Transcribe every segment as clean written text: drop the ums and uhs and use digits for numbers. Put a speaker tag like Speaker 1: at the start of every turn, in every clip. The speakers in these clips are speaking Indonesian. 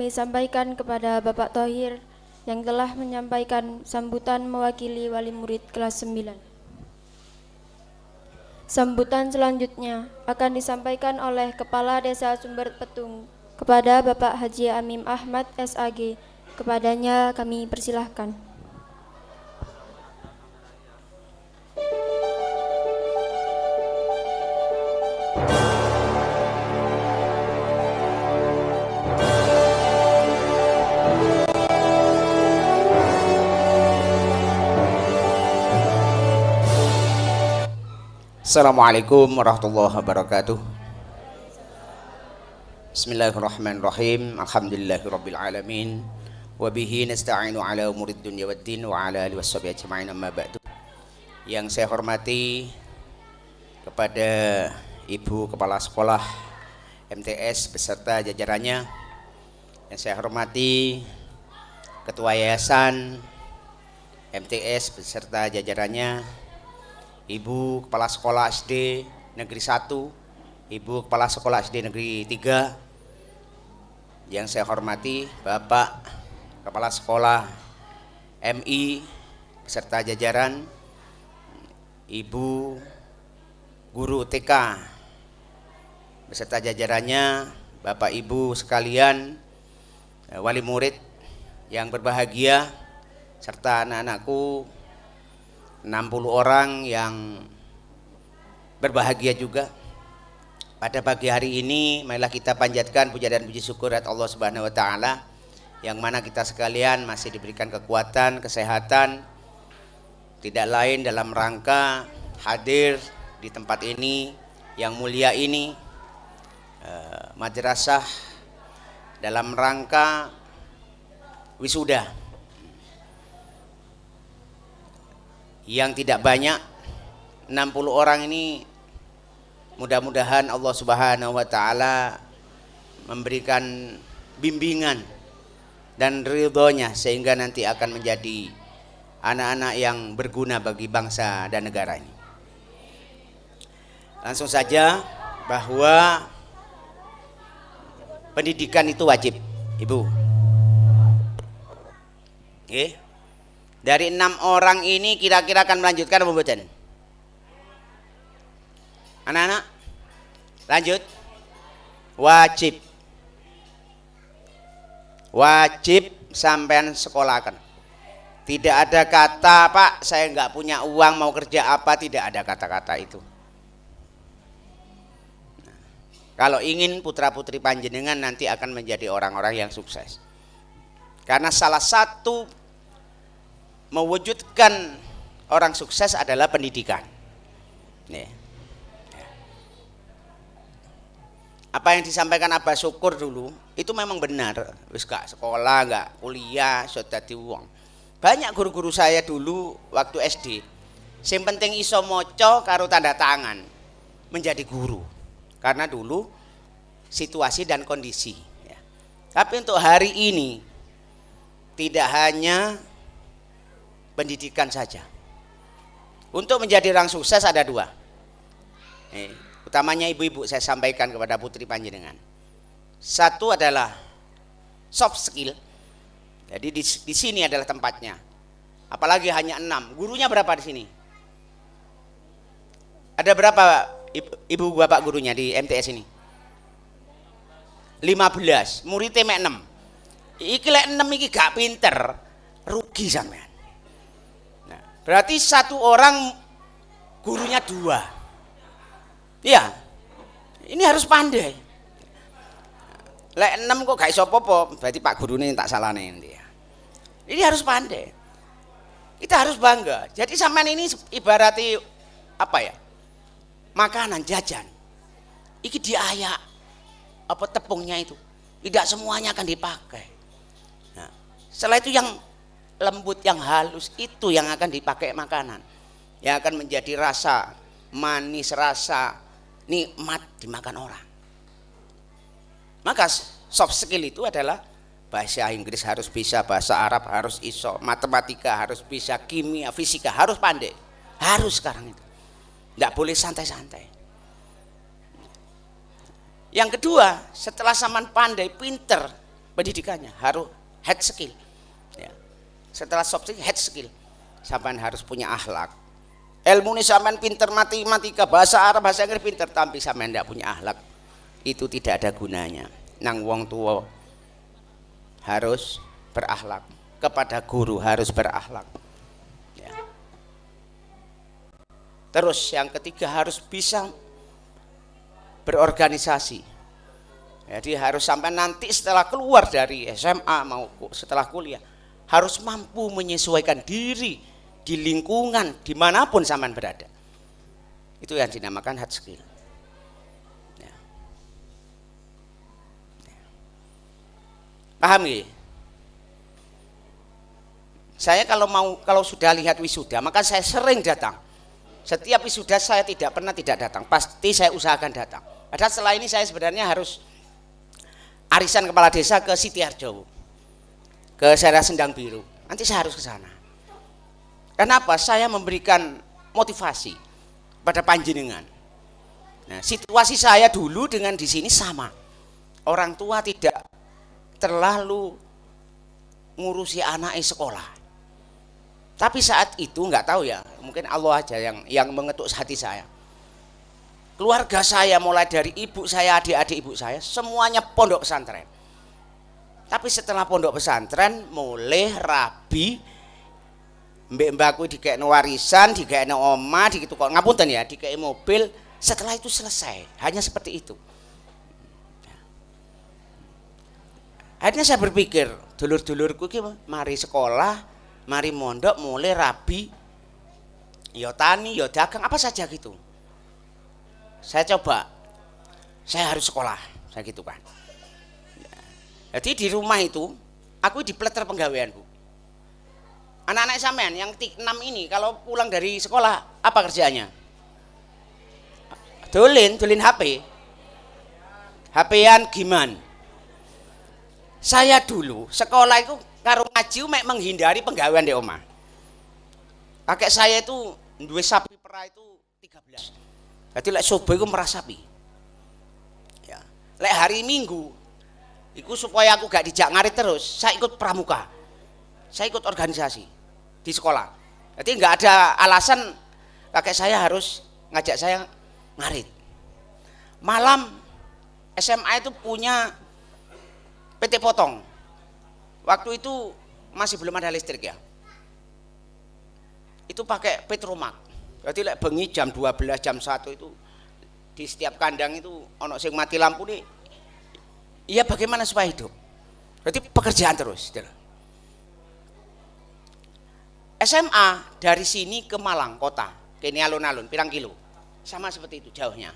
Speaker 1: kami sampaikan kepada Bapak Thohir yang telah menyampaikan sambutan mewakili wali murid kelas 9. Sambutan selanjutnya akan disampaikan oleh Kepala Desa Sumber Petung kepada Bapak Haji Amim Ahmad SAG. Kepadanya kami persilahkan.
Speaker 2: Assalamualaikum warahmatullahi wabarakatuh. Bismillahirrahmanirrahim. Alhamdulillahirabbil alamin. Wa bihi nasta'inu ala umurid dunya waddin wa ala alihi washabihi ajma'in amma ba'du. Yang saya hormati kepada Ibu Kepala Sekolah MTS beserta jajarannya. Yang saya hormati Ketua Yayasan MTS beserta jajarannya, Ibu Kepala Sekolah SD Negeri 1, Ibu Kepala Sekolah SD Negeri 3, yang saya hormati Bapak Kepala Sekolah MI beserta jajaran, Ibu Guru TK beserta jajarannya, Bapak Ibu sekalian, wali murid yang berbahagia, serta anak-anakku 60 orang yang berbahagia juga. Pada pagi hari ini marilah kita panjatkan puja dan puji syukur kepada Allah Subhanahu wa taala yang mana kita sekalian masih diberikan kekuatan, kesehatan, tidak lain dalam rangka hadir di tempat ini yang mulia ini, madrasah, dalam rangka wisuda yang tidak banyak, 60 orang ini. Mudah-mudahan Allah Subhanahu wa taala memberikan bimbingan dan ridhonya sehingga nanti akan menjadi anak-anak yang berguna bagi bangsa dan negara ini. Langsung saja bahwa pendidikan itu wajib, Ibu. Oke. Dari 6 orang ini kira-kira akan melanjutkan apa mboten? Anak-anak lanjut? Wajib. Wajib sampean sekolahkan. Tidak ada kata, Pak, saya nggak punya uang mau kerja apa, tidak ada kata-kata itu. Nah, kalau ingin putra-putri panjenengan nanti akan menjadi orang-orang yang sukses. Karena salah satu mewujudkan orang sukses adalah pendidikan. Nih. Apa yang disampaikan Abah Syukur dulu itu memang benar. Wis gak sekolah, gak kuliah, sudah dadi wong. Banyak guru-guru saya dulu waktu SD, sing penting iso maca karo tanda tangan menjadi guru. Karena dulu situasi dan kondisi. Ya. Tapi untuk hari ini tidak hanya pendidikan saja. Untuk menjadi orang sukses ada 2. Utamanya ibu-ibu saya sampaikan kepada putri panjenengan. Satu adalah soft skill. Jadi di sini adalah tempatnya. Apalagi hanya 6. Gurunya berapa di sini? Ada berapa ibu bapak gurunya di MTS ini? 15. Muridnya mek 6. Iki lek 6 iki gak pinter, rugi sampean. Berarti 1 orang gurunya 2. Iya. Ini harus pandai. Lek 6 kok gak iso apa-apa, berarti Pak gurune tak salahne dia. Ini harus pandai. Kita harus bangga. Jadi sampean ini ibarati apa ya? Makanan jajan. Iki diayak apa tepungnya itu. Tidak semuanya akan dipakai. Nah, setelah itu yang lembut, yang halus itu yang akan dipakai makanan, yang akan menjadi rasa manis, rasa nikmat dimakan orang. Maka soft skill itu adalah bahasa Inggris harus bisa, bahasa Arab harus iso, matematika harus bisa, kimia, fisika harus pandai, harus sekarang itu, nggak boleh santai-santai. Yang kedua, setelah saman pandai, pinter, pendidikannya, harus hard skill. Ya. Setelah soft skill, hard skill. Sampean harus punya akhlak. Ilmu ini sampean pinter matematika, bahasa Arab, bahasa Inggris pinter, tapi sampean tidak punya akhlak, itu tidak ada gunanya. Nang wong tua harus berakhlak, kepada guru harus berakhlak. Ya. Terus yang ketiga harus bisa berorganisasi. Jadi harus sampai nanti setelah keluar dari SMA mau setelah kuliah harus mampu menyesuaikan diri di lingkungan dimanapun sampean berada. Itu yang dinamakan hard skill. Ya. Paham ya? Saya kalau sudah lihat wisuda maka saya sering datang. Setiap wisuda saya tidak pernah tidak datang. Pasti saya usahakan datang. Padahal setelah ini saya sebenarnya harus arisan kepala desa ke Sitiharjo, ke Serah Sendang Biru. Nanti saya harus ke sana. Kenapa? Saya memberikan motivasi pada panjenengan. Nah, situasi saya dulu dengan di sini sama. Orang tua tidak terlalu ngurusi anaknya sekolah. Tapi saat itu nggak tahu ya, mungkin Allah aja yang mengetuk hati saya. Keluarga saya mulai dari ibu saya, adik-adik ibu saya, semuanya pondok pesantren. Tapi setelah pondok pesantren mulai rabi, mbak-mbakku dikekno warisan, dikekno omah, dikitu kok ngapunten ya, dikekno mobil. Setelah itu selesai, hanya seperti itu. Akhirnya saya berpikir, dulur-dulurku ki mari sekolah, mari mondok, mulai rabi, yo tani, yo dagang, apa saja gitu. Saya coba, saya harus sekolah, saya gitu kan. Jadi di rumah itu, aku dipleter penggawean, Bu. Anak-anak sampean yang 6 ini kalau pulang dari sekolah apa kerjaannya? Dolin HP. HP-an gimana? Saya dulu sekolah itu karo ngaji mek menghindari penggawean di omah. Kakek saya itu duwe sapi perah itu 13. Jadi lek subuh iku merah sapi. Ya. Lek hari Minggu iku supaya aku gak dijak ngarit terus, saya ikut pramuka. Saya ikut organisasi di sekolah. Jadi nggak ada alasan kakek saya harus ngajak saya ngarit. Malam SMA itu punya PT Potong. Waktu itu masih belum ada listrik ya. Itu pakai Petromak. Berarti lek bengi jam 12 jam 1 itu di setiap kandang itu ono sing mati lampu nih. Iya bagaimana supaya hidup? Berarti pekerjaan terus. SMA dari sini ke Malang kota, ke ini alun-alun, pirang kilo, sama seperti itu jauhnya.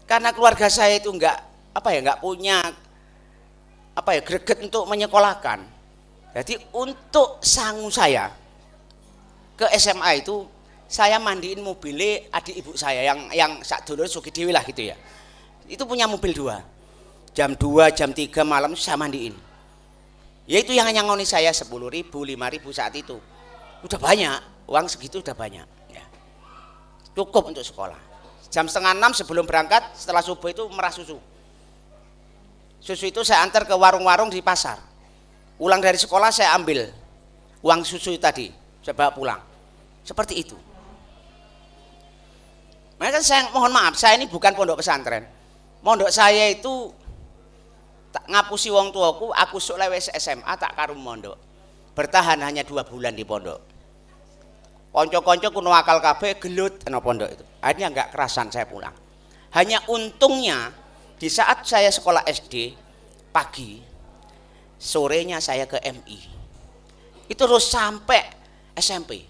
Speaker 2: Karena keluarga saya itu nggak punya greget untuk menyekolahkan. Jadi untuk sangu saya ke SMA itu saya mandiin mobilnya adik ibu saya yang sak dulur Sugidéwi lah gitu ya. Itu punya mobil 2. Jam 2, jam 3 malam saya mandiin. Ya itu yang nyangoni saya 10.000, 5.000 saat itu. Udah banyak, uang segitu udah banyak. Ya. Cukup untuk sekolah. Jam 5:30 sebelum berangkat, setelah subuh itu merah susu. Susu itu saya antar ke warung-warung di pasar. Pulang dari sekolah saya ambil uang susu tadi, saya bawa pulang. Seperti itu. Makanya saya mohon maaf, saya ini bukan pondok pesantren. Pondok saya itu tak ngapusi wong tuaku, aku sok lewes SMA tak karum mondok. Bertahan hanya 2 bulan di pondok. Konco-konco kuno akal kabeh gelut ana pondok itu. Akhirnya enggak kerasan saya pulang. Hanya untungnya di saat saya sekolah SD pagi, sorenya saya ke MI. Itu terus sampai SMP.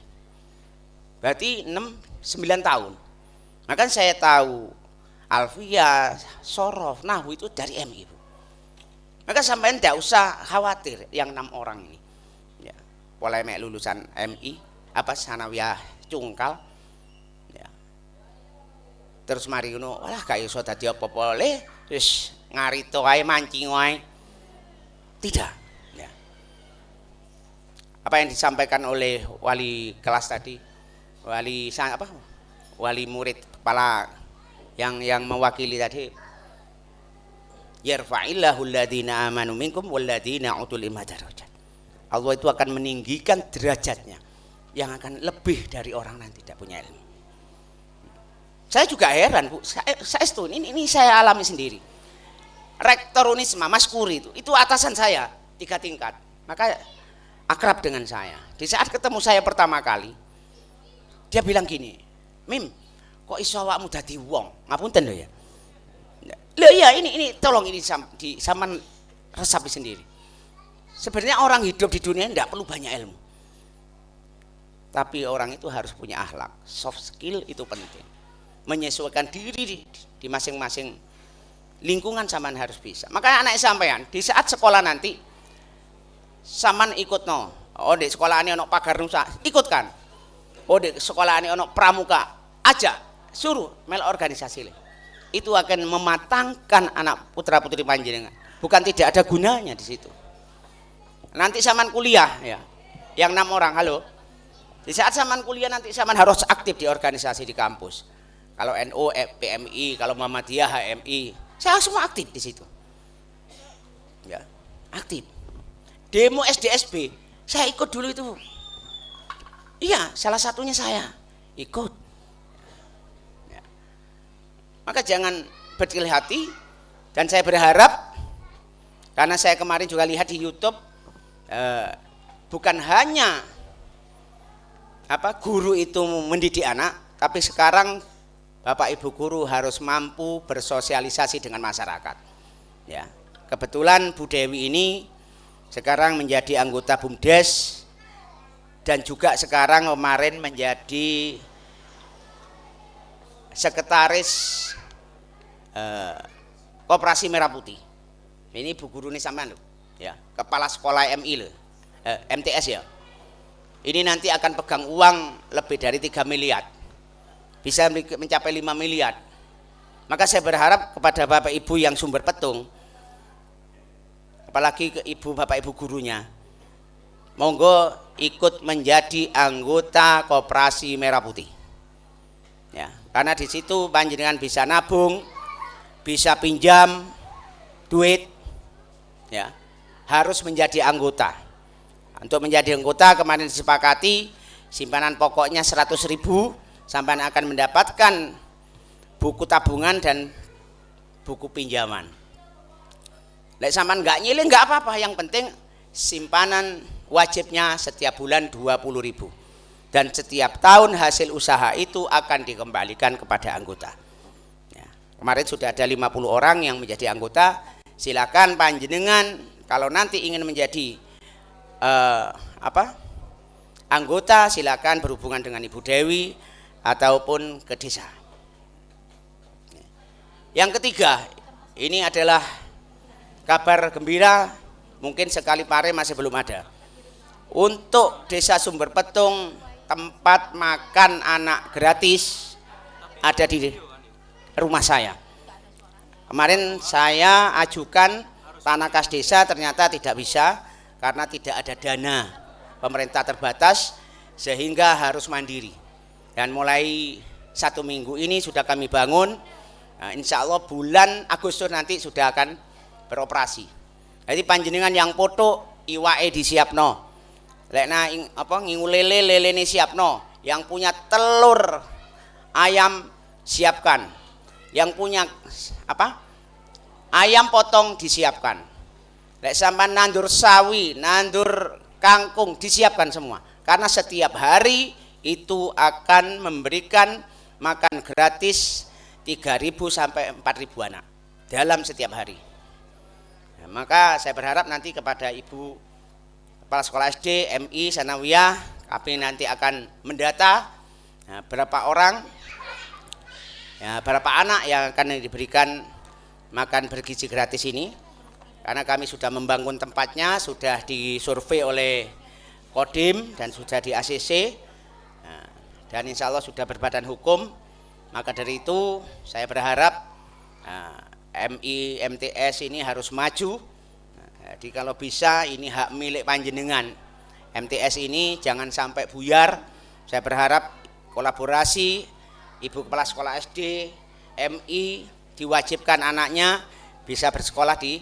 Speaker 2: Berarti 9 tahun. Maka saya tahu Alfiyah, Sorof, Nahwu itu dari MI. Maka sampean tidak usah khawatir yang 6 orang ini. Ya, mulai lulusan MI, sanawiyah cungkal. Ya. Terus mari ngono, walah gak iso dadi apa-apa le, wis ngarito ae mancing wae. Tidak, ya. Apa yang disampaikan oleh wali kelas tadi, wali murid kepala yang mewakili tadi, Yarfa'illahu alladhina amanu minkum walladhina utul ilma darajat. Allah itu akan meninggikan derajatnya yang akan lebih dari orang yang tidak punya ilmu. Saya juga heran, Bu. Saya ini saya alami sendiri. Rektor Unisma, Mas Kuri itu atasan saya 3 tingkat. Maka akrab dengan saya. Di saat ketemu saya pertama kali, dia bilang gini, "Mim, kok iso awakmu dadi wong?" Ngapunten lho ya. Loh iya ini tolong ini sampean resapi sendiri. Sebenarnya orang hidup di dunia tidak perlu banyak ilmu. Tapi orang itu harus punya akhlak. Soft skill itu penting. Menyesuaikan diri di masing-masing lingkungan sampean harus bisa. Makanya anak sampean di saat sekolah nanti sampean ikut no. Oh di sekolah ini ono pagar nusa, ikutkan. Oh di sekolah ini ono pramuka, ajak, suruh mel organisasi. Itu akan mematangkan anak putra putri panjenengan. Bukan tidak ada gunanya di situ. Nanti zaman kuliah ya, yang 6 orang, halo. Di saat zaman kuliah nanti zaman harus aktif di organisasi di kampus. Kalau NU, PMI, kalau Muhammadiyah, HMI, saya semua aktif di situ. Ya, aktif. Demo SDSB, saya ikut dulu itu. Iya, salah satunya saya ikut. Maka jangan berkecil hati, dan saya berharap karena saya kemarin juga lihat di YouTube bukan hanya guru itu mendidik anak, tapi sekarang Bapak Ibu guru harus mampu bersosialisasi dengan masyarakat. Ya, kebetulan Bu Dewi ini sekarang menjadi anggota BUMDes dan juga sekarang kemarin menjadi sekretaris Koperasi Merah Putih. Ini Bu guru ini sampean loh, ya, kepala sekolah MI loh, MTS ya. Ini nanti akan pegang uang lebih dari 3 miliar, bisa mencapai 5 miliar. Maka saya berharap kepada Bapak Ibu yang Sumber Petung, apalagi ke Ibu Bapak Ibu gurunya, monggo ikut menjadi anggota Koperasi Merah Putih. Ya, karena di situ panjenengan bisa nabung, bisa pinjam duit, ya, harus menjadi anggota. Untuk menjadi anggota kemarin disepakati simpanan pokoknya 100.000, sampai akan mendapatkan buku tabungan dan buku pinjaman. Lek sampean nggak nyilih nggak apa-apa, yang penting simpanan wajibnya setiap bulan 20.000, dan setiap tahun hasil usaha itu akan dikembalikan kepada anggota. Kemarin sudah ada 50 orang yang menjadi anggota. Silakan panjenengan kalau nanti ingin menjadi anggota, silakan berhubungan dengan Ibu Dewi ataupun ke desa. Yang ketiga, ini adalah kabar gembira, mungkin sekali pare masih belum ada. Untuk Desa Sumber Petung, tempat makan anak gratis ada di rumah saya. Kemarin saya ajukan tanah kas desa, ternyata tidak bisa karena tidak ada dana, pemerintah terbatas, sehingga harus mandiri. Dan mulai 1 minggu ini sudah kami bangun. Nah, insya Allah bulan Agustus nanti sudah akan beroperasi. Jadi panjenengan yang foto iwae disiapno, lekna ngingu lele ini siapno, yang punya telur ayam siapkan, yang punya ayam potong disiapkan. Lek sampean nandur sawi, nandur kangkung disiapkan semua. Karena setiap hari itu akan memberikan makan gratis 3.000 sampai 4.000 anak dalam setiap hari. Nah, maka saya berharap nanti kepada Ibu Kepala Sekolah SD, MI, Sanawiyah, kami nanti akan mendata berapa orang, ya, berapa anak yang akan diberikan makan bergizi gratis ini. Karena kami sudah membangun tempatnya, sudah disurvei oleh Kodim dan sudah di ACC, dan insya Allah sudah berbadan hukum. Maka dari itu saya berharap MI MTS ini harus maju. Jadi kalau bisa ini hak milik panjenengan. MTS ini jangan sampai buyar. Saya berharap kolaborasi Ibu Kepala Sekolah SD, MI diwajibkan anaknya bisa bersekolah di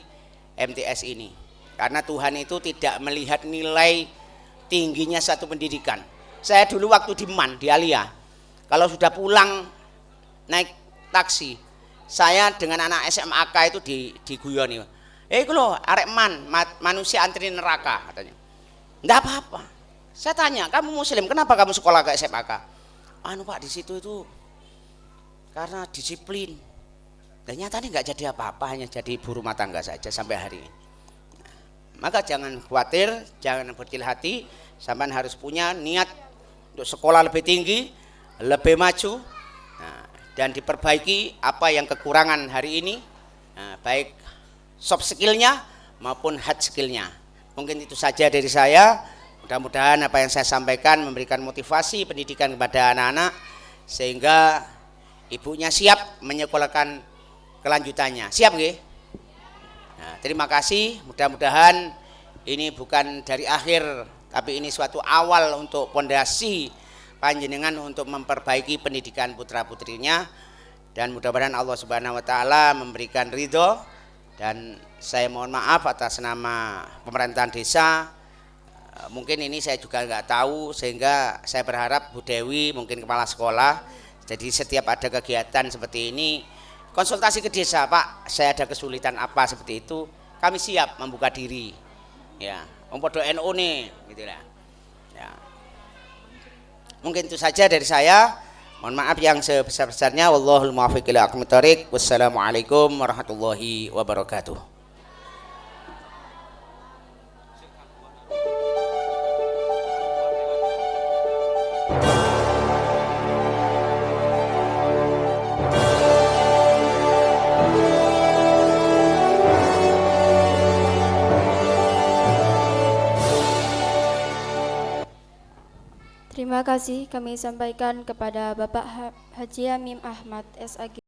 Speaker 2: MTS ini. Karena Tuhan itu tidak melihat nilai tingginya satu pendidikan. Saya dulu waktu di MAN, di Alia, kalau sudah pulang naik taksi, saya dengan anak SMAK itu diguyoni. Itu loh, arek MAN, manusia antri neraka katanya. Enggak apa-apa. Saya tanya, kamu muslim, kenapa kamu sekolah ke SMAK? Anu Pak, di situ itu karena disiplin. Dan nyatanya nggak jadi apa-apa, hanya jadi ibu rumah tangga saja sampai hari ini. Maka jangan khawatir, jangan berkecil hati, sampean harus punya niat untuk sekolah lebih tinggi, lebih maju, dan diperbaiki apa yang kekurangan hari ini, baik soft skillnya maupun hard skillnya. Mungkin itu saja dari saya. Mudah-mudahan apa yang saya sampaikan memberikan motivasi pendidikan kepada anak-anak sehingga ibunya siap menyekolahkan kelanjutannya. Siap nggih? Nah, terima kasih. Mudah-mudahan ini bukan dari akhir, tapi ini suatu awal untuk pondasi panjenengan untuk memperbaiki pendidikan putra-putrinya, dan mudah-mudahan Allah Subhanahu wa taala memberikan ridho. Dan saya mohon maaf atas nama pemerintahan desa. Mungkin ini saya juga nggak tahu, sehingga saya berharap Bu Dewi mungkin kepala sekolah. Jadi setiap ada kegiatan seperti ini konsultasi ke desa, Pak, saya ada kesulitan apa seperti itu, kami siap membuka diri. Ya, podo NU nih, gitu lah. Ya. Mungkin itu saja dari saya. Mohon maaf yang sebesar-besarnya. Wallahul muwaffiq ila aqwamit thoriq. Wassalamualaikum warahmatullahi wabarakatuh.
Speaker 1: Terima kasih kami sampaikan kepada Bapak Haji Amim Ahmad SAG.